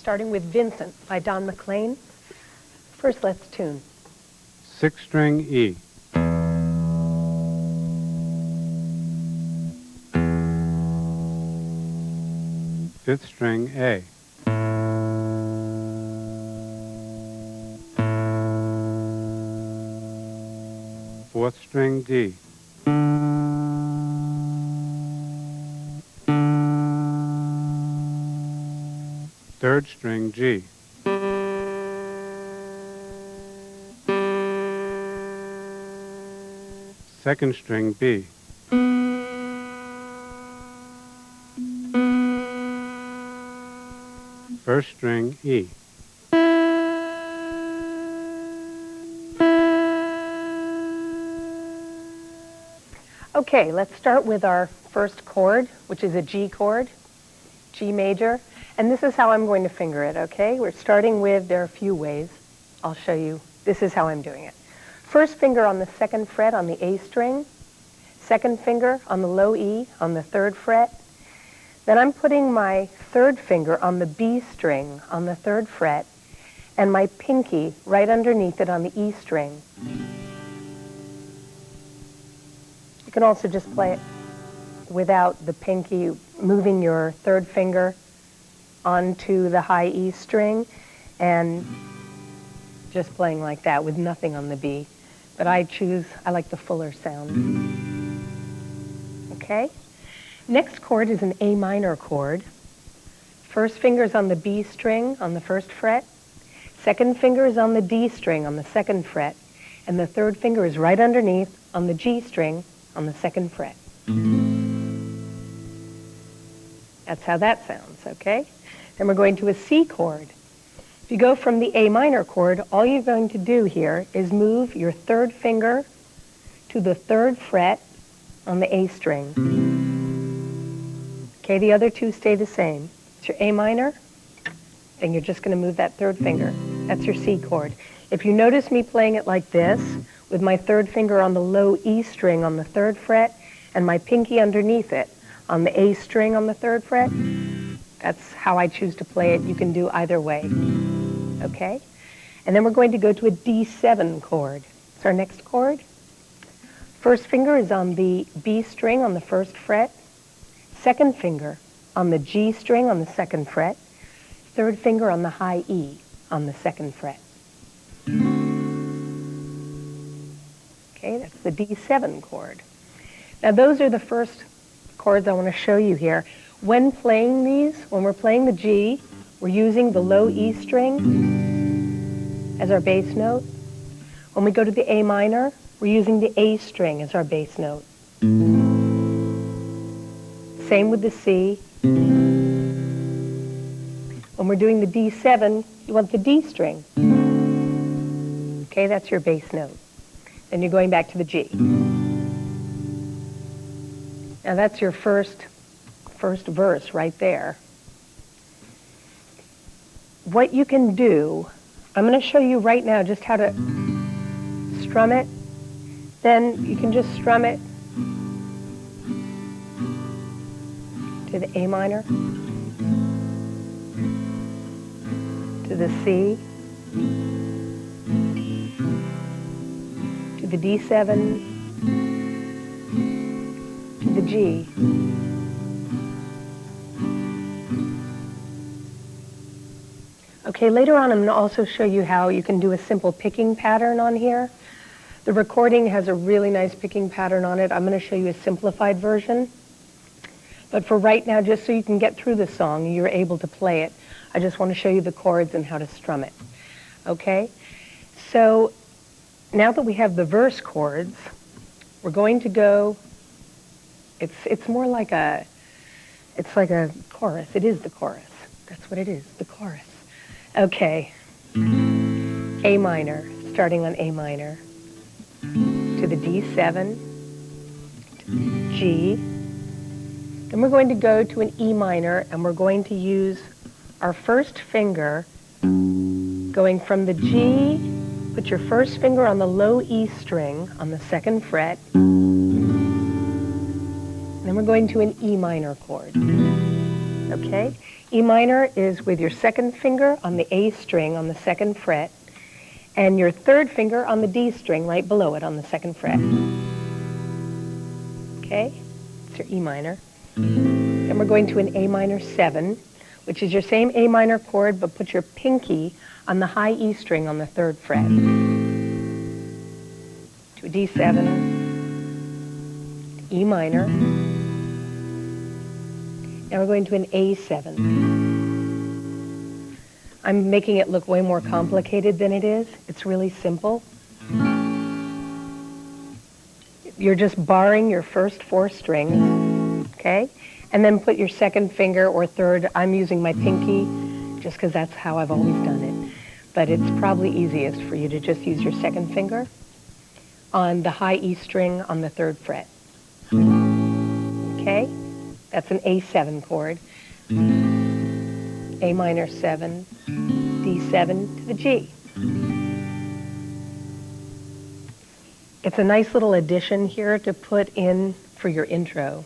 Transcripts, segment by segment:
starting with Vincent by Don McLean. First, let's tune. 6-string E. Fifth string A. Fourth string D. Third string G. Second string B. First string E. Okay, let's start with our first chord, which is a G chord, G major. And this is how I'm going to finger it, okay? We're starting with, there are a few ways. I'll show you. This is how I'm doing it. First finger on the second fret on the A string. Second finger on the low E on the third fret. Then I'm putting my third finger on the B string on the third fret and my pinky right underneath it on the E string. You can also just play it without the pinky, moving your third finger onto the high E string and just playing like that with nothing on the B. But I like the fuller sound. Okay? Next chord is an A minor chord. First finger is on the B string on the first fret. Second finger is on the D string on the second fret. And the third finger is right underneath on the G string on the second fret. That's how that sounds, okay? Then we're going to a C chord. If you go from the A minor chord, all you're going to do here is move your third finger to the third fret on the A string. Okay, the other two stay the same. It's your A minor, then you're just going to move that third finger. That's your C chord. If you notice me playing it like this, with my third finger on the low E string on the third fret and my pinky underneath it on the A string on the third fret, that's how I choose to play it. You can do either way, okay? And then we're going to go to a D7 chord. It's our next chord. First finger is on the B string on the first fret. Second finger on the G string on the second fret. Third finger on the high E on the second fret. Okay, that's the D7 chord. Now those are the first chords I want to show you here. When playing these, when we're playing the G, we're using the low E string as our bass note. When we go to the A minor, we're using the A string as our bass note. Same with the C. When we're doing the D7, you want the D string. Okay, that's your bass note. Then you're going back to the G. Now that's your first verse right there. What you can do, I'm going to show you right now just how to strum it. Then you can just strum it to the A minor, to the C, to the D7, to the G. Okay, later on I'm going to also show you how you can do a simple picking pattern on here. The recording has a really nice picking pattern on it. I'm going to show you a simplified version. But for right now, just so you can get through the song, you're able to play it, I just want to show you the chords and how to strum it. Okay? So now that we have the verse chords, we're going to go, it's more like it's like a chorus. It is the chorus. That's what it is, the chorus. Okay. A minor, starting on A minor, to the D7, to G. Then we're going to go to an E minor, and we're going to use our first finger going from the G. Put your first finger on the low E string on the second fret. And then we're going to an E minor chord. And then we're going to an E major chord. Okay, Okay? E minor is with your second finger on the A string on the second fret, and your third finger on the D string right below it on the second fret. Okay? It's your E minor. Then we're going to an A minor 7, which is your same A minor chord, but put your pinky on the high E string on the third fret. To a D7, E minor. Now we're going to an A7. I'm making it look way more complicated than it is. It's really simple. You're just barring your first 4 strings, okay? And then put your second finger or third. I'm using my pinky just because that's how I've always done it. But it's probably easiest for you to just use your second finger on the high E string on the third fret. Okay? That's an A7 chord. A minor 7, D7 to the G. It's a nice little addition here to put in for your intro.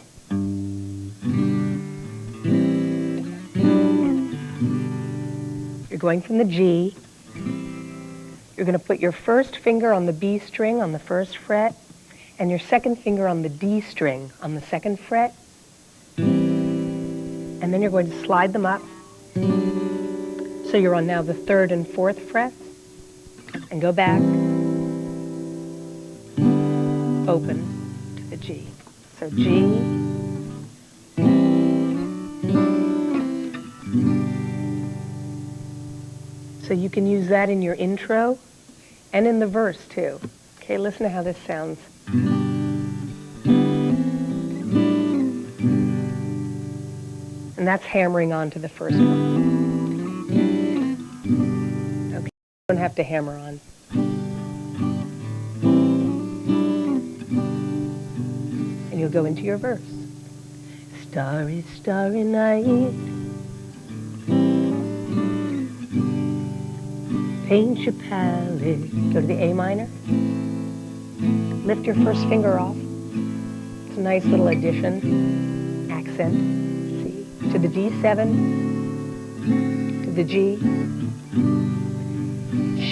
You're going from the G. You're going to put your first finger on the B string on the first fret and your second finger on the D string on the second fret. And then you're going to slide them up. So you're on now the third and fourth frets. And go back. Open to the G. So G. So you can use that in your intro and in the verse too. Okay, listen to how this sounds. And that's hammering on to the first one. Okay, you don't have to hammer on. And you'll go into your verse. Starry, starry night, paint your palette. Go to the A minor. Lift your first finger off. It's a nice little addition. Accent. C. To the D7. To the G.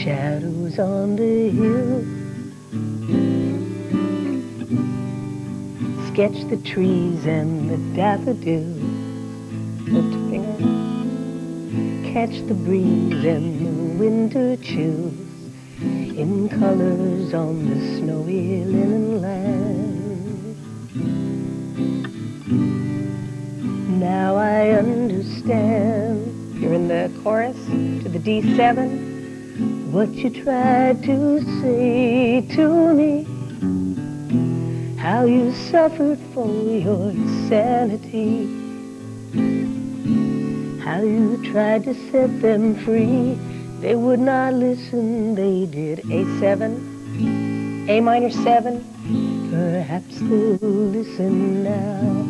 Shadows on the hill. Sketch the trees and the daffodils. Lift a finger. Catch the breeze and the winter chills in colors on the snowy linen land. Now I understand. You're in the chorus to the D7. What you tried to say to me, how you suffered for your sanity, how you tried to set them free. They would not listen, they did. A7, A minor 7, perhaps they'll listen now.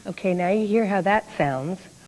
Okay, now you hear how that sounds.